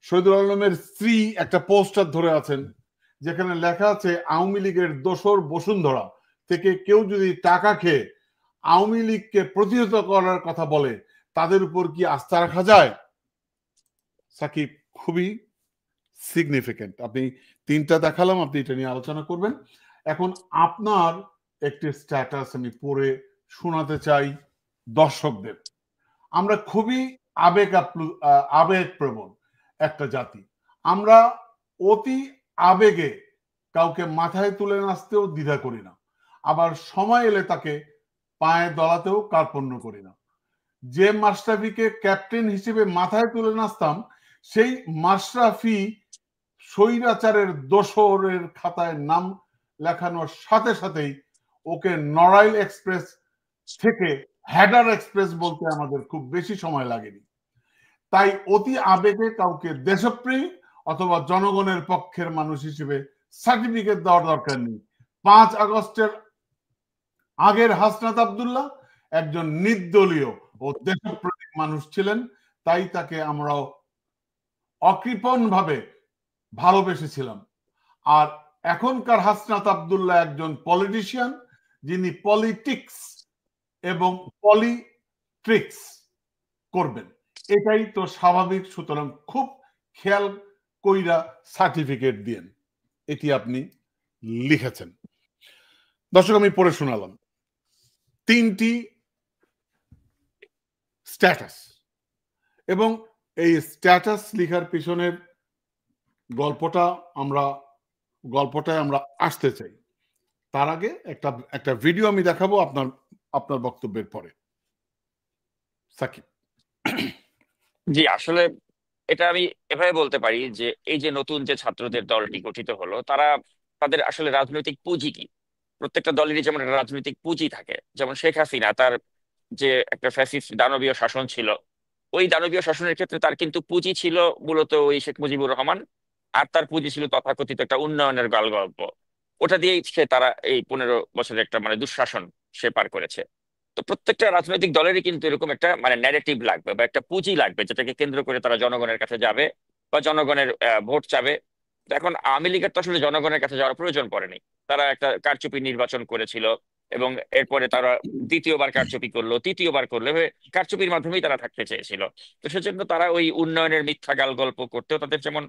শহীদুল আলমের স্ত্রী একটা পোস্টার ধরে আছেন, যেখানে লেখা আছে আওয়ামী লীগের দোসর বসুন্ধরা থেকে কেউ যদি টাকা খেয়ে আওয়ামী লীগকে প্রতিহত করার কথা বলে, তাদের উপর কি আস্থা রাখা যায়? সাকিব, খুবই সিগনিফিকেন্ট। আপনি তিনটা দেখালাম, আপনি এটা নিয়ে আলোচনা করবেন। এখন আপনার একটি স্ট্যাটাস আমি পড়ে শোনাতে চাই দর্শকদের। আমরা খুবই আবেগপ্রবণ একটা জাতি। আমরা অতি আবেগে কাউকে মাথায় তুলে নাচতেও দ্বিধা করি না, আবার সময় এলে তাকে পায়ে দলাতেও কার্পণ্য করি না। যে মাশরাফিকে ক্যাপ্টেন হিসেবে মাথায় তুলে নাচতাম, সেই মাশরাফি স্বৈরাচারের দোসরের খাতায় নাম লেখানোর সাথে সাথেই ওকে নড়াইল এক্সপ্রেস থেকে হেডার এক্সপ্রেস বলতে আমাদের খুব বেশি সময় লাগেনি। তাই অতি আবেগে কাউকে দেশপ্রেমী অথবা জনগণের পক্ষের মানুষ হিসেবে সার্টিফিকেট দেওয়ার দরকার নেই। 5 আগস্টের আগের হাসনাত আব্দুল্লাহ একজন নির্দলীয় ও দেশপ্রেমিক মানুষ ছিলেন, তাই তাকে আমরাও অকৃপণ ভাবে ভালোবেসেছিলাম। আর এখনকার হাসনাত আব্দুল্লাহ একজন পলিটিশিয়ান, যিনি পলিটিক্স এবং পলিট্রিক্স করবেন, এটাই তো স্বাভাবিক। সুতরাং খুব খেয়াল কইরা সার্টিফিকেট দিয়েন, এটি আপনি লিখেছেন। দর্শক, আমি পড়ে শোনালাম তিনটি স্ট্যাটাস, এবং এই স্ট্যাটাস লিখার পিছনের গল্পটায় আমরা আসতে চাই। তার আগে একটা ভিডিও আমি দেখাবো আপনার বক্তব্যের পরে। সাকিব। জি, আসলে এটা আমি এভাবে বলতে পারি যে এই যে নতুন যে ছাত্রদের দলটি গঠিত হলো, তাদের আসলে রাজনৈতিক পুঁজি কি? প্রত্যেকটা দলেরই যেমন একটা রাজনৈতিক পুঁজি থাকে, যেমন শেখ হাসিনা তার যে একটা ফ্যাসিস্ট দানবীয় শাসন ছিল, ওই দানবীয় শাসনের ক্ষেত্রে তার কিন্তু পুঁজি ছিল মূলত ওই শেখ মুজিবুর রহমান, আর তার পুঁজি ছিল তথাকথিত একটা উন্নয়নের গল্প। ওটা দিয়েই তারা এই 15 বছরের একটা মানে দুঃশাসন সে পার করেছে। তো প্রত্যেকটা রাজনৈতিক দলেরই কিন্তু এরকম একটা মানে ন্যারেটিভ লাগবে বা একটা পুঁজি লাগবে, যেটাকে কেন্দ্র করে তারা জনগণের কাছে যাবে বা জনগণের ভোট চাবে। তো এখন আওয়ামী লীগের তো আসলে জনগণের কাছে যাওয়ার প্রয়োজন পড়েনি। তারা একটা কারচুপি নির্বাচন করেছিল, এবং এরপরে তারা দ্বিতীয়বার কারচুপি করলো, তৃতীয়বার করলো, এভাবে কারচুপির মাধ্যমেই তারা থাকতে চেয়েছিল। তো সেজন্য তারা ওই উন্নয়নের মিথ্যা গাল গল্প করতেও তাদের যেমন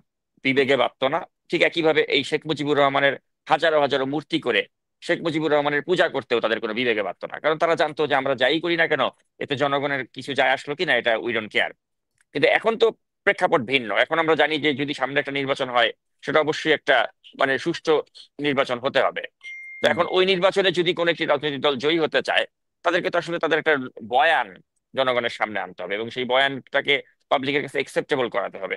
বিবেকে বাধতো না, ঠিক একইভাবে এই শেখ মুজিবুর রহমানের হাজারো হাজারো মূর্তি করে শেখ মুজিবুর রহমানের পূজা করতেও তাদের কোনো বিবেকে বাধতো না, কারণ তারা জানতো যে আমরা যাই করি না কেন, এতে জনগণের কিছু যায় আসলো কিনা এটা উই ডোন্ট কেয়ার। কিন্তু এখন তো প্রেক্ষাপট ভিন্ন। এখন আমরা জানি যে যদি সামনে একটা নির্বাচন হয়, সেটা অবশ্যই একটা মানে সুষ্ঠু নির্বাচন হতে হবে। তো এখন ওই নির্বাচনে যদি কোনো একটি রাজনৈতিক দল জয়ী হতে চায়, তাদেরকে তো আসলে তাদের একটা বয়ান জনগণের সামনে আনতে হবে, এবং সেই বয়ানটাকে পাবলিকের কাছে একসেপ্টেবল করাতে হবে।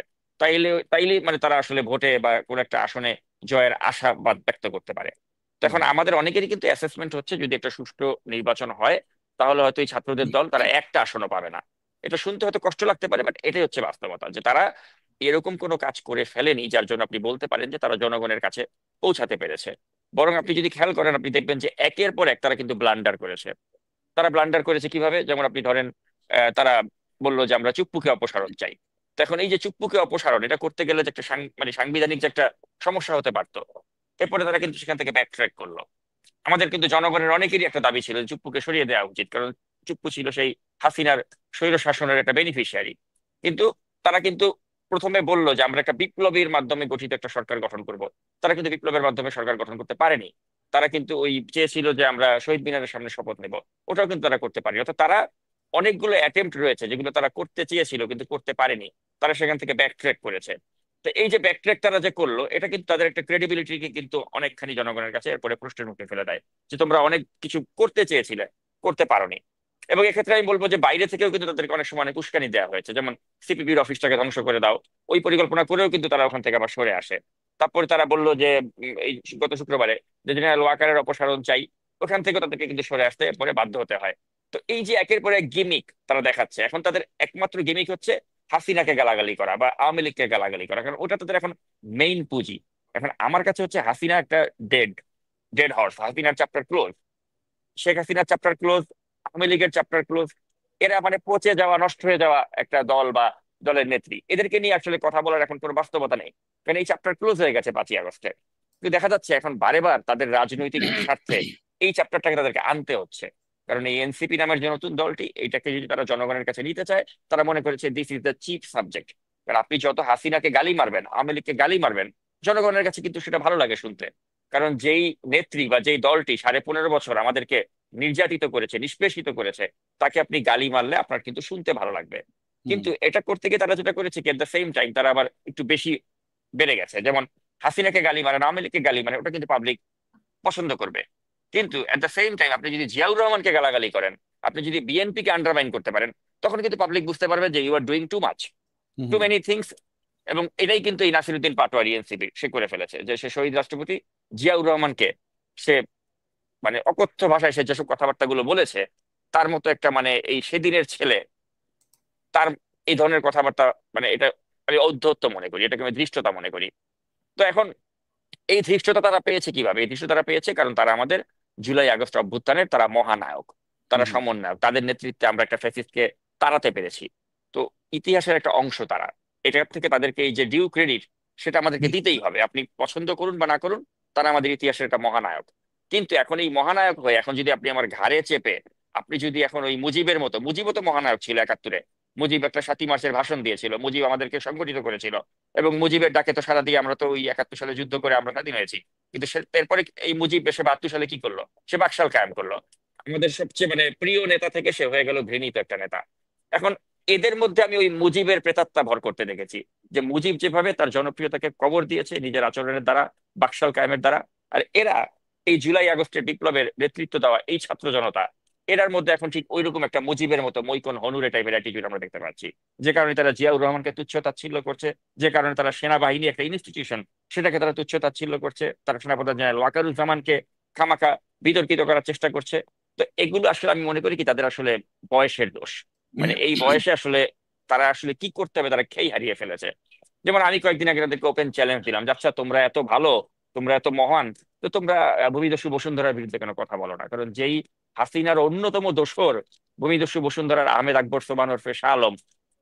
তাইলে মানে তারা আসলে ভোটে বা কোনো একটা আসনে জয়ের আশাবাদ ব্যক্ত করতে পারে। তো এখন আমাদের অনেকেরই কিন্তু অ্যাসেসমেন্ট হচ্ছে, যদি একটা সুষ্ঠু নির্বাচন হয়, তাহলে হয়তো এই ছাত্রদের দল তারা একটা আসনও পাবে না। এটা শুনতে হয়তো কষ্ট লাগতে পারে, বাট এটাই হচ্ছে বাস্তবতা, যে তারা এরকম কোনো কাজ করে ফেলেনি যার জন্য আপনি বলতে পারেন যে তারা জনগণের কাছে পৌঁছাতে পেরেছে। বরং আপনি যদি খেয়াল করেন, আপনি দেখবেন যে একের পর এক তারা কিন্তু ব্লান্ডার করেছে। তারা ব্লান্ডার করেছে কিভাবে? যেমন আপনি ধরেন, তারা বললো যে আমরা চুপ্পুকে অপসারণ চাই। তো এখন এই যে চুপ্পুকে অপসারণ, এটা করতে গেলে যে একটা মানে সাংবিধানিক যে একটা সমস্যা হতে পারতো, এরপরে তারা কিন্তু সেখান থেকে ব্যাক ট্র্যাক করলো। আমাদের কিন্তু জনগণের অনেকেরই একটা দাবি ছিল যে চুপ্পুকে সরিয়ে দেওয়া উচিত, কারণ চুপ্পু ছিল সেই হাসিনার স্বৈর শাসনের একটা বেনিফিশিয়ারি। কিন্তু তারা কিন্তু প্রথমে বললো যে আমরা একটা বিপ্লবীর মাধ্যমে গঠিত একটা সরকার গঠন করব। তারা কিন্তু বিপ্লবের মাধ্যমে সরকার গঠন করতে পারেনি। তারা কিন্তু ওই চেয়েছিল যে আমরা শহীদ মিনারের সামনে শপথ নেব, ওটাও কিন্তু তারা করতে পারেনি। অর্থাৎ তারা অনেকগুলো অ্যাটেম্প্ট রয়েছে যেগুলো তারা করতে চেয়েছিল কিন্তু করতে পারেনি, তারা সেখান থেকে ব্যাক ট্র্যাক করেছে। তো এই যে ব্যাক ট্র্যাক তারা যে করলো, এটা কিন্তু তাদের একটা ক্রেডিবিলিটিকে কিন্তু অনেকখানি জনগণের কাছে এরপরে প্রশ্নের মুখে ফেলে দেয়, যে তোমরা অনেক কিছু করতে চেয়েছিলে, করতে পারোনি। এবং এক্ষেত্রে আমি বলবো যে বাইরে থেকেও কিন্তু তাদেরকে অনেক সময় অনেক উস্কানি দেওয়া হয়েছে, যেমন সিপিবির অফিসটাকে ধ্বংস করে দাও, ওই পরিকল্পনা করেও কিন্তু তারা ওখান থেকে আবার সরে আসে। তারপরে তারা বললো যে এই গত শুক্রবারে যে জেনারেল ওয়াকারের অপসারণ চাই, ওখান থেকে তাদেরকে কিন্তু সরে আসতে পরে বাধ্য হতে হয়। তো এই যে একের পর এক গিমিক তারা দেখাচ্ছে, এখন তাদের একমাত্র গিমিক হচ্ছে হাসিনাকে গালাগালি করা বা আওয়ামী লীগকে গালাগালি করা, কারণ ওটা তাদের এখন মেইন পুঁজি। এখন আমার কাছে হচ্ছে হাসিনা একটা ডেড ডেড হর্স, হাসিনার চ্যাপ্টার ক্লোজ, শেখ হাসিনার চ্যাপ্টার ক্লোজ, আওয়ামী লীগের চ্যাপ্টার ক্লোজ। এরা মানে পচে যাওয়া, নষ্ট হয়ে যাওয়া একটা দল বা দলের নেত্রী, এদেরকে নিয়ে আসলে কথা বলার এখন কোনো বাস্তবতা নেই, কারণ এই চ্যাপ্টার ক্লোজ হয়ে গেছে 5ই আগস্টে। কিন্তু দেখা যাচ্ছে এখন বারে বার তাদের রাজনৈতিক স্বার্থে এই চ্যাপ্টারটাকে তাদেরকে আনতে হচ্ছে। কারণ এই এনসিপি নামের যে নতুন দলটি, এইটাকে যদি তারা জনগণের কাছে নিতে চায়, তারা মনে করেছে this is the cheap subject. কারণ আপনি যত হাসিনাকে গালি মারবেন, আওয়ামী লীগকে গালি মারবেন, জনগণের কাছে কিন্তু সেটা ভালো লাগে শুনতে। কারণ যেই নেত্রী বা যেই দলটি 15.5 বছর আমাদেরকে নির্যাতিত করেছে, নিষ্পেষিত করেছে, তাকে আপনি গালি মারলে আপনার কিন্তু শুনতে ভালো লাগবে। হুম, কিন্তু এটা করতে গিয়ে তারা যেটা করেছে কি, এট দ্য সেম টাইম তারা আবার একটু বেশি বেড়ে গেছে। যেমন হাসিনাকে গালি মারেন, আওয়ামী লীগকে গালি মারেন, ওটা কিন্তু পাবলিক পছন্দ করবে। কিন্তু এট দ্য সেম টাইম আপনি যদি জিয়াউর রহমানকে গালাগালি করেন, আপনি যদি বিএনপি কে আন্ডারমাইন করতে পারেন, তখন কিন্তু পাবলিক বুঝতে পারবে যে you are doing too much, too hmm, many things. এবং এটাই কিন্তু এই নাসিরুদ্দিন পাটোয়ারি এনসিপি সে করে ফেলেছে, যে সে শহীদ রাষ্ট্রপতি জিয়াউর রহমানকে সে মানে অকথ্য ভাষায় সে যেসব কথাবার্তাগুলো বলেছে, তার মতো একটা মানে এই সেদিনের ছেলে তার এই ধরনের কথাবার্তা, মানে এটা আমি ঔদ্ধত্য মনে করি, এটাকে আমি ধৃষ্টতা মনে করি। তো এখন এই ধৃষ্টতা তারা পেয়েছে কিভাবে? এই ধৃষ্টতা তারা পেয়েছে কারণ তারা আমাদের জুলাই আগস্ট অভ্যুত্থানের তারা মহানায়ক, তারা হুম, সমন্বয়ক, তাদের নেতৃত্বে আমরা একটা ফ্যাসিস্টকে তাড়াতে পেরেছি। তো ইতিহাসের একটা অংশ তারা, এটার থেকে তাদেরকে এই যে ডিউ ক্রেডিট, সেটা আমাদেরকে দিতেই হবে, আপনি পছন্দ করুন বা না করুন, তারা আমাদের ইতিহাসের একটা মহানায়ক। কিন্তু এখন এই মহানায়ক হয়ে এখন যদি আপনি আমার ঘাড়ে চেপে, আপনি যদি এখন ওই মুজিবের মতো, মুজিবও তো মহানায়ক ছিল 71-এ, মুজিব একটা 7ই মার্চের ভাষণ দিয়েছিল, মুজিব আমাদেরকে সংগঠিত করেছিল, এবং মুজিবের ডাকে তো সারা দিয়ে আমরা তো ওই 71 সালে যুদ্ধ করে আমরা স্বাধীন হয়েছি। কিন্তু এরপরে এই মুজিব এসে 72 সালে কি করলো? সে বাকশাল কায়েম করলো। আমাদের সবচেয়ে মানে প্রিয় নেতা থেকে সে হয়ে গেল ঘৃণিত একটা নেতা। এখন এদের মধ্যে আমি ওই মুজিবের প্রেতাত্মা ভর করতে দেখেছি, যে মুজিব যেভাবে তার জনপ্রিয়তাকে কবর দিয়েছে নিজের আচরণের দ্বারা, বাকশাল কায়েমের দ্বারা, আর এরা এই জুলাই আগস্টের বিপ্লবের নেতৃত্ব দেওয়া এই ছাত্র জনতা, এরার মধ্যে এখন ঠিক ওইরকম একটা মুজিবের মতো মইকন হনুরে টাইপের অ্যাটিটিউড আমরা দেখতে পাচ্ছি। যে কারণে তারা জিয়াউর রহমানকে তুচ্ছ তাচ্ছিল্য করছে, যে কারণে তারা সেনাবাহিনী একটা ইনস্টিটিউশন, সেটাকে তারা তুচ্ছ তাচ্ছিল্য করছে, তারা সেনাপ্রধান জেনারেল ওয়াকারুজ্জামানকে খামাখা বিতর্কিত করার চেষ্টা করছে। তো এগুলো আসলে আমি মনে করি কি তাদের আসলে বয়সের দোষ। মানে এই বয়সে আসলে তারা আসলে কি করতে হবে তারা খেই হারিয়ে ফেলেছে। যেমন আমি কয়েকদিন আগে তাদেরকে ওপেন চ্যালেঞ্জ দিলাম যে আচ্ছা তোমরা এত ভালো, তোমরা এত মহান, তো তোমরা ভূমিদস্যু বসুন্ধরার বিরুদ্ধে কেন কথা বলো না? কারণ যেই হাসিনার অন্যতম দোসর ভূমিদস্যু বসুন্ধরার আহমেদ আকবর সোবহান ওরফে শাহ আলম,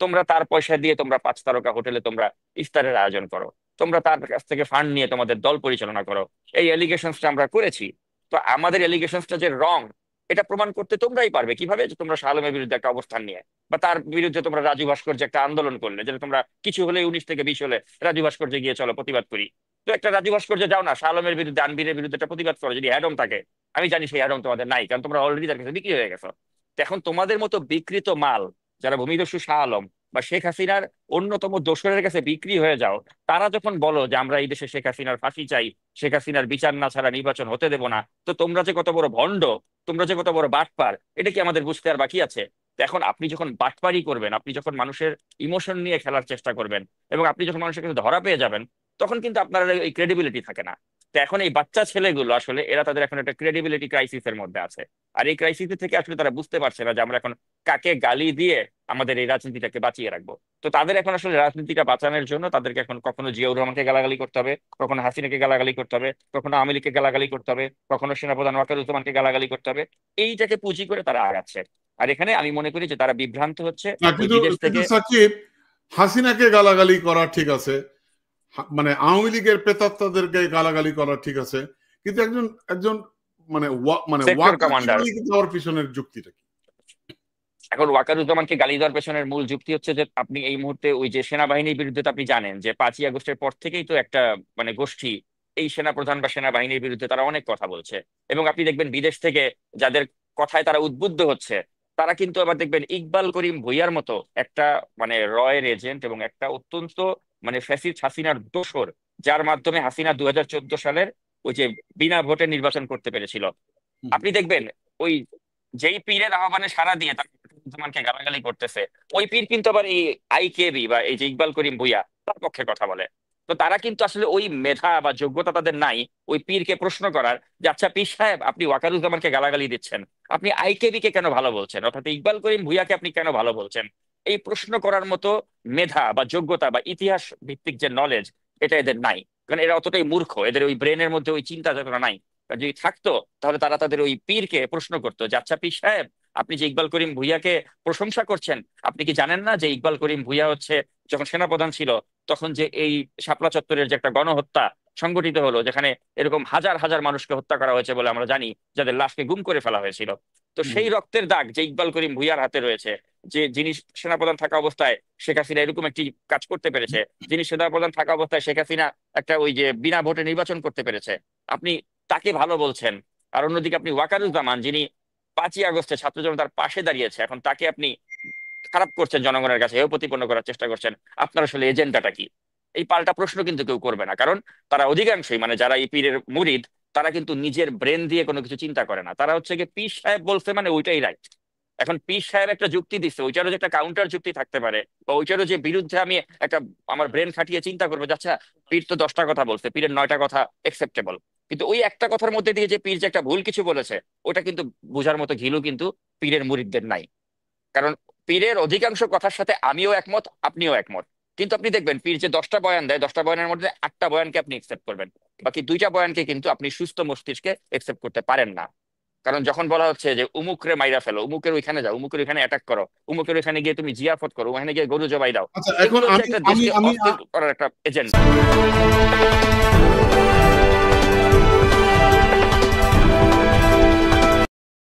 তোমরা তার পয়সা দিয়ে তোমরা 5 তারকা হোটেলে তোমরা ইফতারের আয়োজন করো, তোমরা তার কাছ থেকে ফান্ড নিয়ে তোমাদের দল পরিচালনা করো, এই এলিগেশনসটা আমরা করেছি। তো আমাদের এলিগেশনসটা যে রং, এটা প্রমাণ করতে তোমরাই পারবে কিভাবে? যে তোমরা শাহ আলমের বিরুদ্ধে একটা অবস্থান নিয়ে, বা তার বিরুদ্ধে তোমরা রাজু ভাস্কর্যে একটা আন্দোলন করলে, যেটা তোমরা কিছু হলে 19 থেকে 20 হলে রাজু ভাস্কর্যে গিয়ে চলো প্রতিবাদ করি। তো একটা রাজু ভাস্কর্যে যাও না, শাহ আলমের বিরুদ্ধে, আনবীরের বিরুদ্ধে একটা প্রতিবাদ করো যদি অ্যাডম থাকে। আমি জানি সেই অ্যাডম তোমাদের নাই, কারণ তোমরা অলরেডি তার কাছে বিক্রি হয়ে গেছো। তো এখন তোমাদের মতো বিকৃত মাল, যারা ভূমিদস্যু শাহ আলম বা শেখ হাসিনার অন্যতম দোসরের কাছে বিক্রি হয়ে যাও, তারা যখন বলো যে আমরা এই দেশে শেখ হাসিনার ফাঁসি চাই, শেখ হাসিনার বিচার না ছাড়া নির্বাচন হতে দেব না, তো তোমরা যে কত বড় ভণ্ড, তোমরা যে কত বড় বাটপার, এটা কি আমাদের বুঝতে আর বাকি আছে? তো এখন আপনি যখন বাটপারি করবেন, আপনি যখন মানুষের ইমোশন নিয়ে খেলার চেষ্টা করবেন, এবং আপনি যখন মানুষের কাছে ধরা পেয়ে যাবেন, তখন কিন্তু আপনার আর এই ক্রেডিবিলিটি থাকে না। তো এখন এই বাচ্চা ছেলেগুলো আসলে এরা তাদের এখন একটা ক্রেডিবিলিটি ক্রাইসিসের মধ্যে আছে। আর এই ক্রাইসিস থেকে আসলে তারা বুঝতে পারছে না যে আমরা এখন কাকে গালি দিয়ে আমাদের এই রাজনীতিটাকে বাঁচিয়ে রাখবো। তো তাদের এখন আসলে রাজনীতিটা বাঁচানোর জন্য তাদেরকে এখন কখনো জিয়াউর রহমানকে গালাগালি করতে হবে, কখনো হাসিনাকে গালাগালি করতে হবে, কখনো আওয়ামী লীগকে গালাগালি করতে হবে, কখনো সেনাপ্রধান ওয়াকারুজ্জামানকে গালাগালি করতে হবে। এইটাকে পুঁজি করে তারা আগাচ্ছে। আর এখানে আমি মনে করি যে তারা বিভ্রান্ত হচ্ছে। না ওই কিন্তু বিদেশ থেকে কিন্তু সাকিব, হাসিনাকে গালাগালি করা ঠিক আছে, মানে আওয়ামী লীগের প্রেতাত্মাদেরকে গালাগালি করা ঠিক আছে, কিন্তু একজন একজন মানে মানে সেক্টর ওয়াকারকে কমান্ডার, গালি দেওয়ার পিছনের যুক্তিটা কি? এখন ওয়াকারুজ্জামানকে গালি দেওয়ার পেছনের মূল যুক্তি হচ্ছে যে আপনি এই মুহূর্তে ওই যে সেনাবাহিনীর বিরুদ্ধে, তো আপনি জানেন যে 5ই আগস্টের পর থেকেই তো একটা মানে গোষ্ঠী এই সেনাপ্রধান বা সেনাবাহিনীর বিরুদ্ধে তারা অনেক কথা বলছে। এবং আপনি দেখবেন বিদেশ থেকে যাদের কথায় তারা উদ্বুদ্ধ হচ্ছে, তারা কিন্তু আবার দেখবেন ইকবাল করিম ভুইয়ার মতো একটা মানে রয়ের এজেন্ট এবং একটা অত্যন্ত মানে ফ্যাসিস্ট হাসিনার দোসর, যার মাধ্যমে হাসিনা 2014 সালের ওই যে বিনা ভোটে নির্বাচন করতে পেরেছিল। হুম, আপনি দেখবেন ওই যেই পীরের আহ্বানে সাড়া দিয়ে তার মুসলমানকে গালাগালি করতেছে, ওই পীর কিন্তু আবার এই আইকেবি বা এই যে ইকবাল করিম ভুইয়া তার পক্ষে কথা বলে। তো তারা কিন্তু আসলে ওই মেধা বা যোগ্যতা তাদের নাই ওই পীরকে প্রশ্ন করার, যে আচ্ছা পীর সাহেব আপনি ওয়াকারুজ্জামানকে গালাগালি দিচ্ছেন, আপনি আইকেবি কে কেন ভালো বলছেন, অর্থাৎ ইকবাল করিম ভুইয়াকে আপনি কেন ভালো বলছেন? এই প্রশ্ন করার মতো মেধা বা যোগ্যতা বা ইতিহাস ভিত্তিক যে নলেজ, এটা এদের নাই। কারণ এরা অতটাই মূর্খ, এদের ওই ব্রেনের মধ্যে ওই চিন্তা চেতনা নাই। আর যদি থাকতো, তাহলে তারা তাদের ওই পীরকে প্রশ্ন করতো যে আচ্ছা পীর সাহেব আপনি যে ইকবাল করিম ভূঁইয়াকে প্রশংসা করছেন, আপনি কি জানেন না যে ইকবাল করিম ভূঁইয়া হচ্ছে যখন সেনাপ্রধান ছিল তখন যে এই শাপলা চত্বরের যে একটা গণহত্যা সংগঠিত হলো, যেখানে এরকম হাজার হাজার মানুষকে হত্যা করা হয়েছে বলে আমরা জানি, যাদের লাশকে গুম করে ফেলা হয়েছিল। তো হুম। সেই রক্তের দাগ যে ইকবাল করিম ভূঁইয়ার হাতে রয়েছে, যে যিনি সেনাপ্রধান থাকা অবস্থায় শেখ হাসিনা এরকম একটি কাজ করতে পেরেছে, যিনি সেনাপ্রধান থাকা অবস্থায় শেখ হাসিনা একটা ওই যে বিনা ভোটে নির্বাচন করতে পেরেছে, আপনি তাকে ভালো বলছেন। আর অন্যদিকে আপনি ওয়াকারুজ্জামান, যিনি 5ই আগস্টে ছাত্র জনতার পাশে দাঁড়িয়েছে, এখন তাকে আপনি খারাপ করছেন, জনগণের কাছে এও প্রতিপন্ন করার চেষ্টা করছেন। আপনার আসলে এজেন্ডাটা কি? এই পাল্টা প্রশ্ন কিন্তু কেউ করবে না, কারণ তারা অধিকাংশই, মানে যারা এই পীরের মুরিদ, তারা কিন্তু নিজের ব্রেন দিয়ে কোনো কিছু চিন্তা করে না। তারা হচ্ছে গিয়ে পীর সাহেব বলছে মানে ওইটাই রাইট। এখন পীর সাহেব একটা যুক্তি দিচ্ছে, ওইটারও যে একটা কাউন্টার যুক্তি থাকতে পারে, বা ওইটারও যে বিরুদ্ধে আমি একটা আমার ব্রেন খাটিয়ে চিন্তা করবো যে আচ্ছা, পীর তো 10টা কথা বলছে, পীরের 9টা কথা একসেপ্টেবল, কিন্তু ওই একটা কথার মধ্যে দিয়ে যে পীর যে একটা ভুল কিছু বলেছে, ওটা কিন্তু বোঝার মতো ঘিলু কিন্তু পীরের মুরিদদের নাই। কারণ পীরের অধিকাংশ কথার সাথে আমিও একমত, আপনিও একমত, কিন্তু আপনি দেখবেন পীর যে 10টা বয়ান দেয়, 10টা বয়ানের মধ্যে 8টা বয়ানকে আপনি একসেপ্ট করবেন, বাকি 2টা বয়ানকে কিন্তু আপনি সুস্থ মস্তিষ্কে একসেপ্ট করতে পারেন না। কারণ যখন বলা হচ্ছে যে উমুকরে মাইরা ফেলো, উমুকের ওইখানে যাও, উমুকের ওইখানে অ্যাটাক করো, উমুকের ওইখানে গিয়ে তুমি জিয়াফত করো, ওখানে গিয়ে গরু জবাই দাও, আচ্ছা, এখন এগুলো হচ্ছে আমি একটা আমি দেশকে আমি অস্থির করার একটা এজেন্ডা।